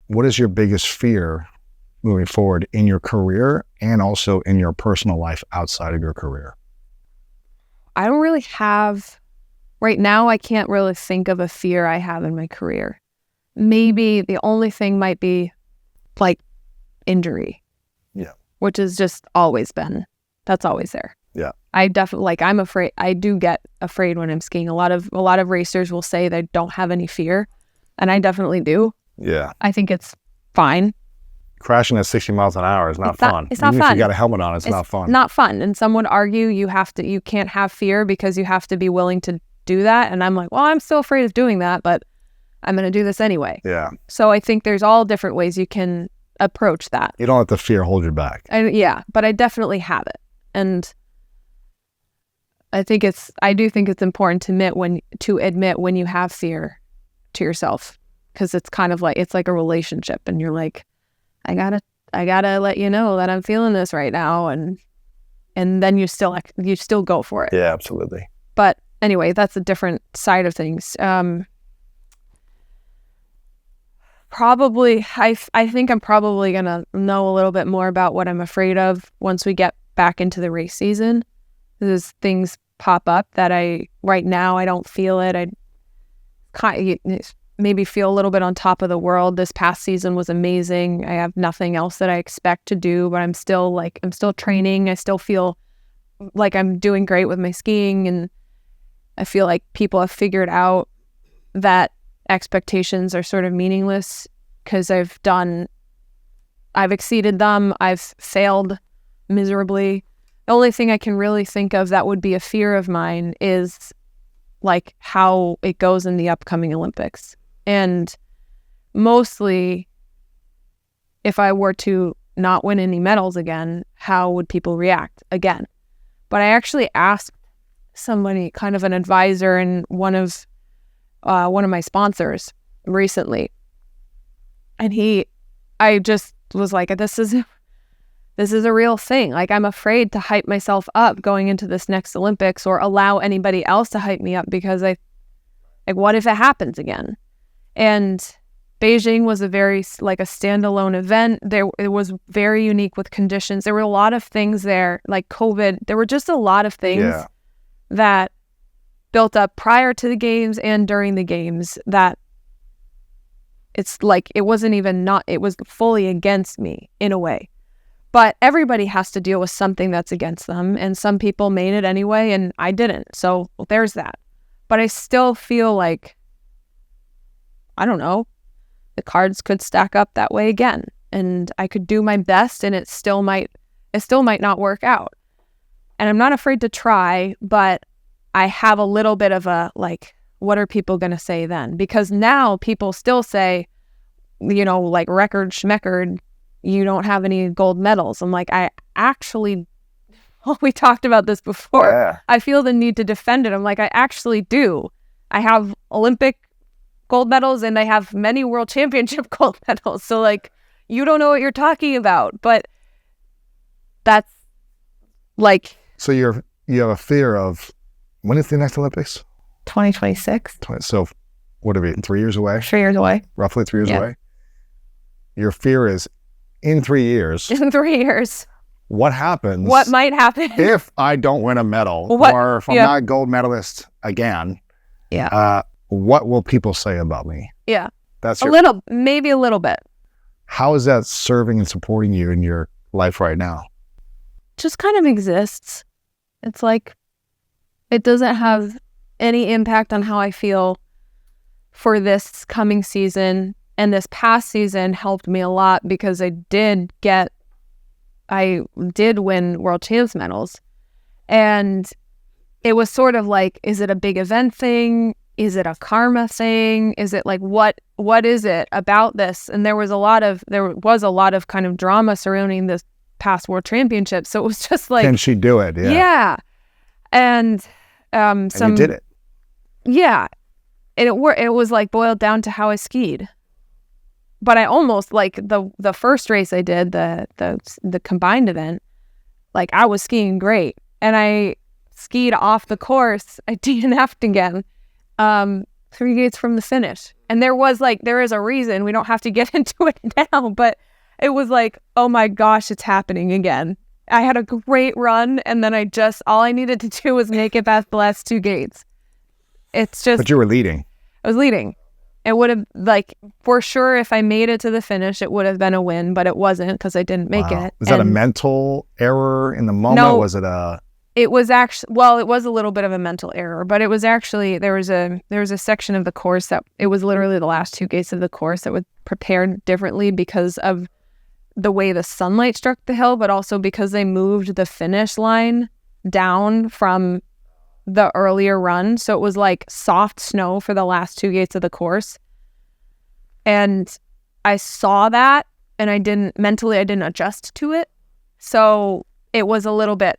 what is your biggest fear moving forward in your career and also in your personal life outside of your career? I don't really have, right now, I can't really think of a fear I have in my career. Maybe the only thing might be like injury. Yeah. Which has just always been, that's always there. Yeah. I definitely, like, I'm afraid, I do get afraid when I'm skiing. A lot of racers will say they don't have any fear, and I definitely do. Yeah. I think it's fine. Crashing at 60 miles an hour is not fun. It's not Even fun. if you got a helmet on, it's not fun. Not fun. And some would argue you can't have fear because you have to be willing to do that. And I'm like, well, I'm still afraid of doing that, but I'm going to do this anyway. Yeah. So I think there's all different ways you can approach that. You don't let the fear hold you back. But I definitely have it. And I do think it's important to admit when you have fear to yourself, because it's kind of like, it's like a relationship, and you're like, I gotta let you know that I'm feeling this right now, and then you still go for it. Yeah, absolutely. But anyway, that's a different side of things. Probably, I think I'm probably gonna know a little bit more about what I'm afraid of once we get back into the race season. There's things pop up that right now I don't feel it. I maybe feel a little bit on top of the world. This past season was amazing. I have nothing else that I expect to do, but I'm still training. I still feel like I'm doing great with my skiing, and I feel like people have figured out that expectations are sort of meaningless because I've exceeded them. I've failed miserably. The only thing I can really think of that would be a fear of mine is like how it goes in the upcoming Olympics. And mostly, if I were to not win any medals again, how would people react again? But I actually asked somebody, kind of an advisor and one of my sponsors recently, and I just was like, this is a real thing. Like, I'm afraid to hype myself up going into this next Olympics or allow anybody else to hype me up, because what if it happens again? And Beijing was a very like a standalone event. It was very unique with conditions. There were a lot of things there, like COVID. There were just a lot of things that built up prior to the games and during the games that it's like it wasn't even it was fully against me in a way. But everybody has to deal with something that's against them, and some people made it anyway, and I didn't. So there's that. But I still feel like, I don't know, the cards could stack up that way again, and I could do my best, and it still might not work out. And I'm not afraid to try, but I have a little bit of a like, what are people going to say then? Because now people still say, like record schmeckard, you don't have any gold medals. I'm like, we talked about this before. Yeah. I feel the need to defend it. I'm like, I actually do. I have Olympic gold medals and I have many world championship gold medals. So like, you don't know what you're talking about, but that's like. So you have a fear of, when is the next Olympics? 2026. So what are we, 3 years away? 3 years away. Roughly 3 years away? Your fear is, in 3 years. In 3 years. What happens? What might happen? If I don't win a medal, or if I'm not a gold medalist again, what will people say about me? Yeah. That's maybe a little bit. How is that serving and supporting you in your life right now? Just kind of exists. It's like, it doesn't have any impact on how I feel for this coming season. And this past season helped me a lot because I did win world champs medals. And it was sort of like, is it a big event thing? Is it a karma thing? Is it like, what is it about this? And there was a lot of kind of drama surrounding this past world championship. So it was just like, can she do it? Yeah. And and you did it. Yeah. And it was like boiled down to how I skied. But I almost, like, the first race I did, the combined event, like, I was skiing great. And I skied off the course. I DNF'd again. 3 gates from the finish. And there is a reason. We don't have to get into it now, but it was like, oh my gosh, it's happening again. I had a great run, and then all I needed to do was make it past the last 2 gates. It's just... But you were leading. I was leading. It would have, for sure, if I made it to the finish, it would have been a win, but it wasn't because I didn't make it. Was that a mental error in the moment? No, was it a... It was actually, it was a little bit of a mental error, but it was actually, there was a section of the course that, it was literally the last 2 gates of the course that was prepared differently because of the way the sunlight struck the hill, but also because they moved the finish line down from the earlier run. So it was like soft snow for the last 2 gates of the course. And I saw that, and I didn't adjust to it. So it was a little bit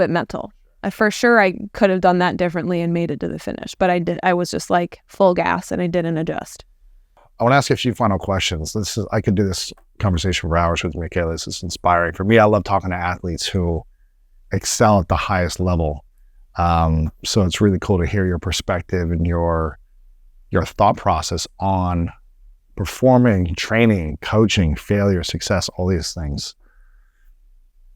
mental. For sure, I could have done that differently and made it to the finish, but I was just like full gas, and I didn't adjust. I want to ask you a few final questions. I could do this conversation for hours with Mikaela. This is inspiring. For me, I love talking to athletes who excel at the highest level. So it's really cool to hear your perspective and your thought process on performing, training, coaching, failure, success, all these things.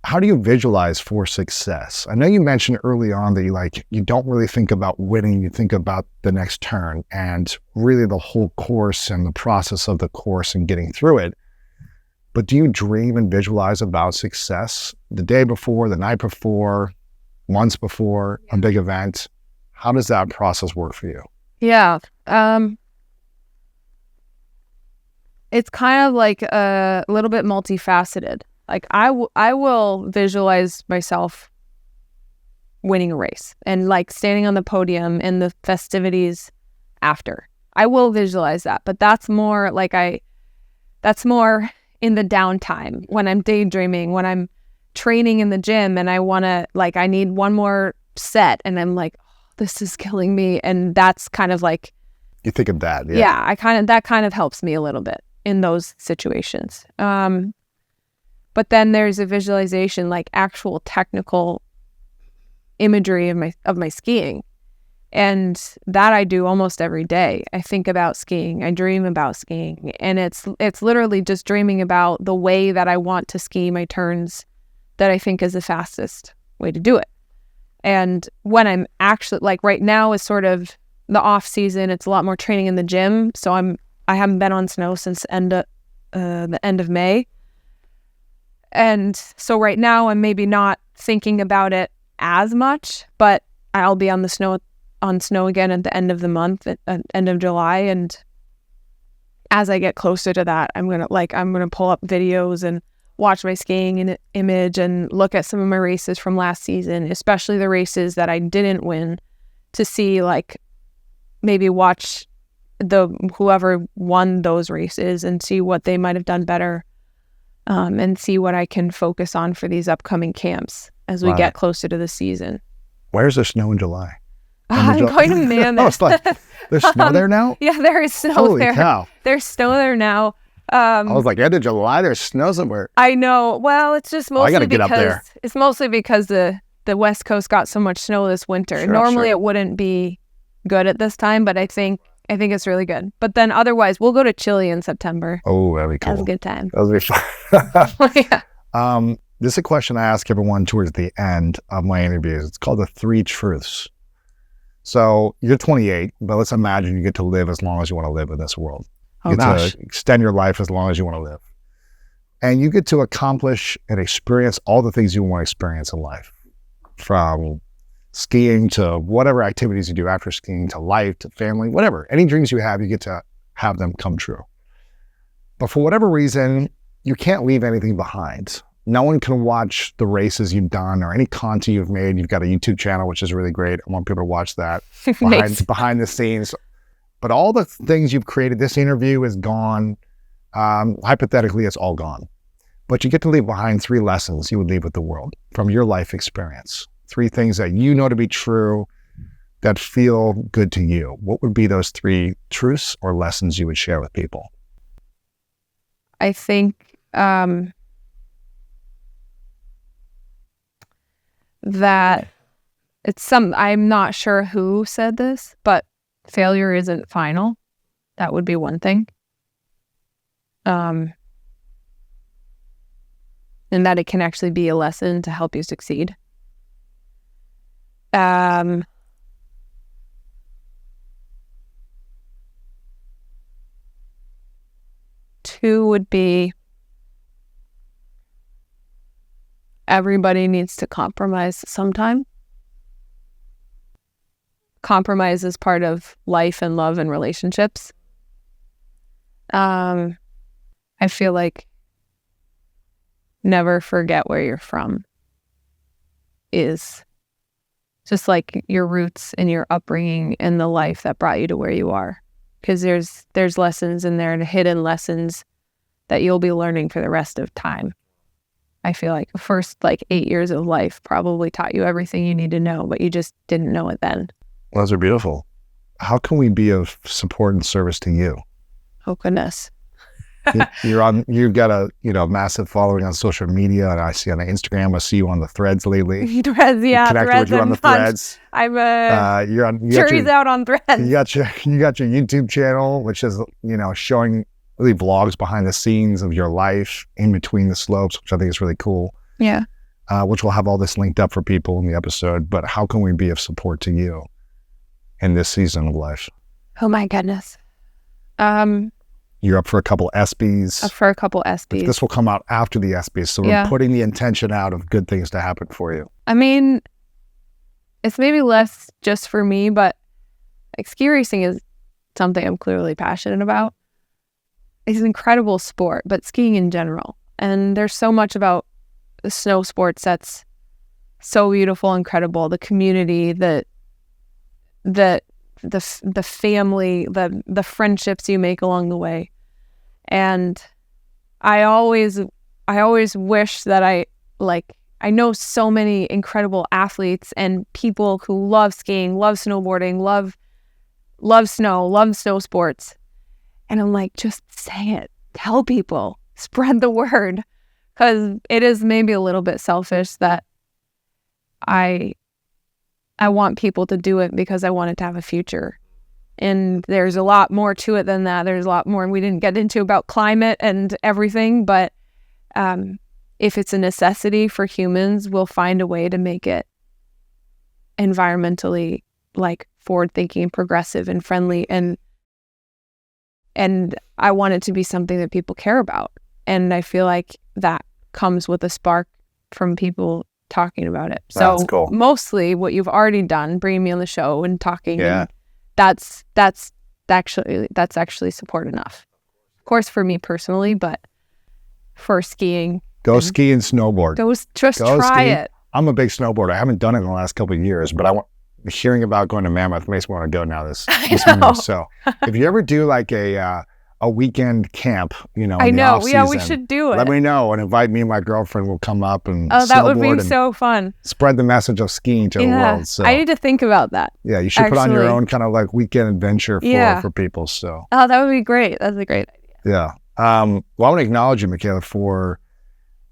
How do you visualize for success? I know you mentioned early on that you don't really think about winning, you think about the next turn and really the whole course and the process of the course and getting through it. But do you dream and visualize about success the day before, the night before, months before a big event? How does that process work for you? Yeah. It's kind of like a little bit multifaceted. Like I will visualize myself winning a race and like standing on the podium in the festivities after. I will visualize that, but that's more in the downtime when I'm daydreaming, when I'm training in the gym and I need one more set and I'm like, oh, this is killing me. And that's kind of like, you think of that. Yeah. Yeah. That kind of helps me a little bit in those situations. But then there's a visualization, like actual technical imagery of my skiing. And that I do almost every day. I think about skiing. I dream about skiing. And it's literally just dreaming about the way that I want to ski my turns that I think is the fastest way to do it. And when I'm actually, like right now is sort of the off season, it's a lot more training in the gym. So I haven't been on snow since the end of May. And so right now I'm maybe not thinking about it as much, but I'll be on snow again at the end of the month, at end of July. And as I get closer to that, I'm gonna pull up videos and watch my skiing image and look at some of my races from last season, especially the races that I didn't win, to see like maybe watch whoever won those races and see what they might have done better. And see what I can focus on for these upcoming camps as we get closer to the season. Where's the snow in July? I'm going to Mammoth. Oh, it's like, there's snow there now? Yeah, there is snow there. Holy cow. There's snow there now. I was like, end of July, there's snow somewhere. I know. Well, it's just mostly I gotta get up there. It's mostly because the West Coast got so much snow this winter. Sure, Normally it wouldn't be good at this time, but I think it's really good. But then otherwise, we'll go to Chile in September. Oh, that'd be cool. That's a good time. That'll be fun. Yeah. This is a question I ask everyone towards the end of my interviews. It's called the 3 truths. So you're 28, but let's imagine you get to live as long as you want to live in this world. You get to extend your life as long as you want to live. And you get to accomplish and experience all the things you want to experience in life, from skiing to whatever activities you do after skiing, to life, to family, whatever. Any dreams you have, you get to have them come true. But for whatever reason, you can't leave anything behind. No one can watch the races you've done or any content you've made. You've got a YouTube channel, which is really great. I want people to watch that behind the scenes. But all the things you've created, this interview is gone. Hypothetically, it's all gone. But you get to leave behind 3 lessons you would leave with the world from your life experience. 3 things that you know to be true that feel good to you. What would be those 3 truths or lessons you would share with people? I think that I'm not sure who said this, but failure isn't final. That would be one thing. And that it can actually be a lesson to help you succeed. Two would be everybody needs to compromise sometime. Compromise is part of life and love and relationships. I feel like never forget where you're from is just like your roots and your upbringing and the life that brought you to where you are. Because there's lessons in there and hidden lessons that you'll be learning for the rest of time. I feel like the first 8 years of life probably taught you everything you need to know, but you just didn't know it then. Those are beautiful. How can we be of support and service to you? Oh, goodness. You've got a massive following on social media, and I see on Instagram. I see you on the threads lately. Threads, yeah, connected threads. With you on the threads. I'm jury's out on threads. You got your YouTube channel, which is showing really vlogs behind the scenes of your life in between the slopes, which I think is really cool. Yeah. Which we'll have all this linked up for people in the episode. But how can we be of support to you in this season of life? Oh my goodness. You're up for a couple ESPYs. This will come out after the ESPYs, so we're putting the intention out of good things to happen for you. I mean, it's maybe less just for me, but ski racing is something I'm clearly passionate about. It's an incredible sport, but skiing in general. And there's so much about the snow sports that's so beautiful, incredible. The community, the family, the friendships you make along the way. And I always wish that I know so incredible incredible athletes and people who love skiing, love snowboarding, love snow sports. And I'm like, just say it, tell people, spread the word. Because it is maybe a little bit selfish that I want people to do it because I want it to have a future. And there's a lot more to it than that. There's a lot more we didn't get into about climate and everything. But if it's a necessity for humans, we'll find a way to make it environmentally forward-thinking, progressive, and friendly. And I want it to be something that people care about. And I feel like that comes with a spark from people talking about it. That's so cool. Mostly what you've already done, bringing me on the show and talking, and that's actually support enough. Of course, for me personally, but for skiing, go ski and snowboard. Just try it. I'm a big snowboarder. I haven't done it in the last couple of years, but hearing about going to Mammoth makes me want to go now. This winter. So if you ever do a weekend camp, I know. Yeah, we should do it. Let me know and invite me and my girlfriend. We'll come up and that would be so fun. Spread the message of skiing to the world. So I need to think about that. Yeah, you should put on your own kind of weekend adventure for people. So that would be great. That's a great idea. Yeah. Well, I want to acknowledge you, Mikaela, for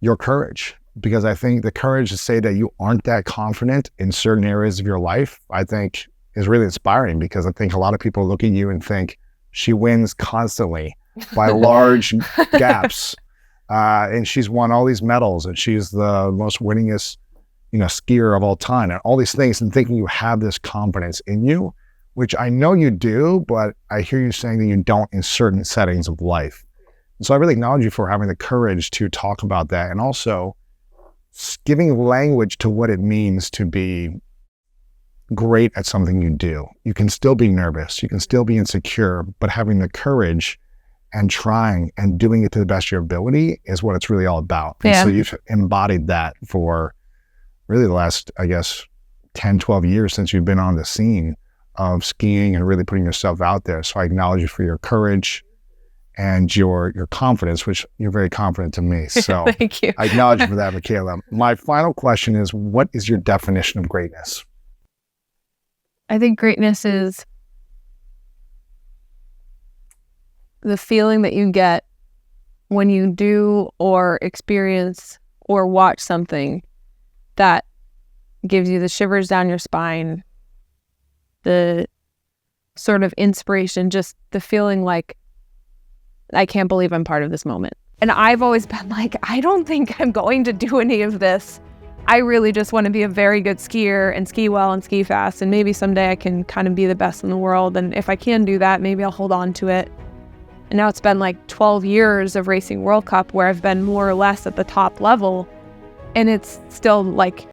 your courage, because I think the courage to say that you aren't that confident in certain areas of your life, I think is really inspiring, because I think a lot of people look at you and think, she wins constantly by large gaps. And she's won all these medals, and she's the most winningest, skier of all time, and all these things, and thinking you have this confidence in you, which I know you do, but I hear you saying that you don't in certain settings of life. And so I really acknowledge you for having the courage to talk about that, and also giving language to what it means to be great at something you do. You can still be nervous, you can still be insecure, but having the courage and trying and doing it to the best of your ability is what it's really all about. And so you've embodied that for really the last, 10, 12 years since you've been on the scene of skiing and really putting yourself out there. So I acknowledge you for your courage and your confidence, which you're very confident to me. So thank you. I acknowledge you for that, Mikaela. My final question is, what is your definition of greatness? I think greatness is the feeling that you get when you do or experience or watch something that gives you the shivers down your spine, the sort of inspiration, just the feeling like I can't believe I'm part of this moment. And I've always been like, I don't think I'm going to do any of this. I really just want to be a very good skier and ski well and ski fast. And maybe someday I can kind of be the best in the world. And if I can do that, maybe I'll hold on to it. And now it's been like 12 years of racing World Cup where I've been more or less at the top level. And it's still like